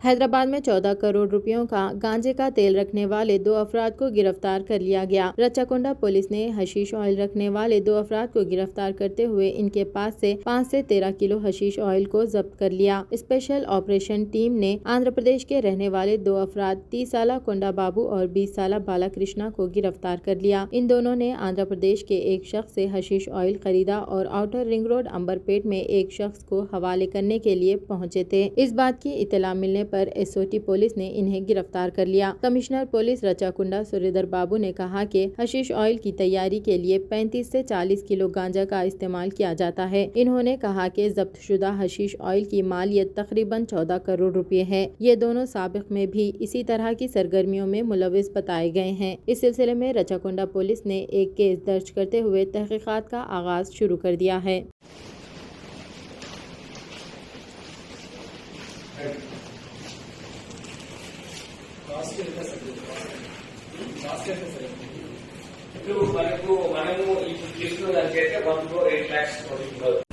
حیدرآباد میں 14 کروڑ روپیوں کا گانجے کا تیل رکھنے والے 2 افراد کو گرفتار کر لیا گیا۔ رچاکنڈا پولیس نے حشیش آئل رکھنے والے 2 افراد کو گرفتار کرتے ہوئے ان کے پاس سے 5 سے 13 کلو حشیش آئل کو ضبط کر لیا۔ اسپیشل آپریشن ٹیم نے آندھرا پردیش کے رہنے والے 2 افراد 30 سالہ کنڈا بابو اور 20 سالہ بالا کرشنا کو گرفتار کر لیا۔ ان دونوں نے آندھرا پردیش کے ایک شخص سے حشیش آئل خریدا اور آؤٹر رنگ روڈ امبرپیٹ میں ایک شخص کو حوالے کرنے کے لیے پہنچے تھے۔ اس بات کی اطلاع ملنے پر SOT پولیس نے انہیں گرفتار کر لیا۔ کمشنر پولیس رچاکنڈا سریندر بابو نے کہا کہ حشیش آئل کی تیاری کے لیے 35 سے 40 کلو گانجا کا استعمال کیا جاتا ہے۔ انہوں نے کہا کہ ضبط شدہ حشیش آئل کی مالیت تقریباً 14 کروڑ روپے ہے۔ یہ دونوں سابق میں بھی اسی طرح کی سرگرمیوں میں ملوث بتائے گئے ہیں۔ اس سلسلے میں رچاکنڈا پولیس نے ایک کیس درج کرتے ہوئے تحقیقات کا آغاز شروع کر دیا ہے۔ ఇప్పుడు మనము ఇప్పుడు తీసుకున్న దానికైతే 1 crore 8 lakhs అవుతుంది.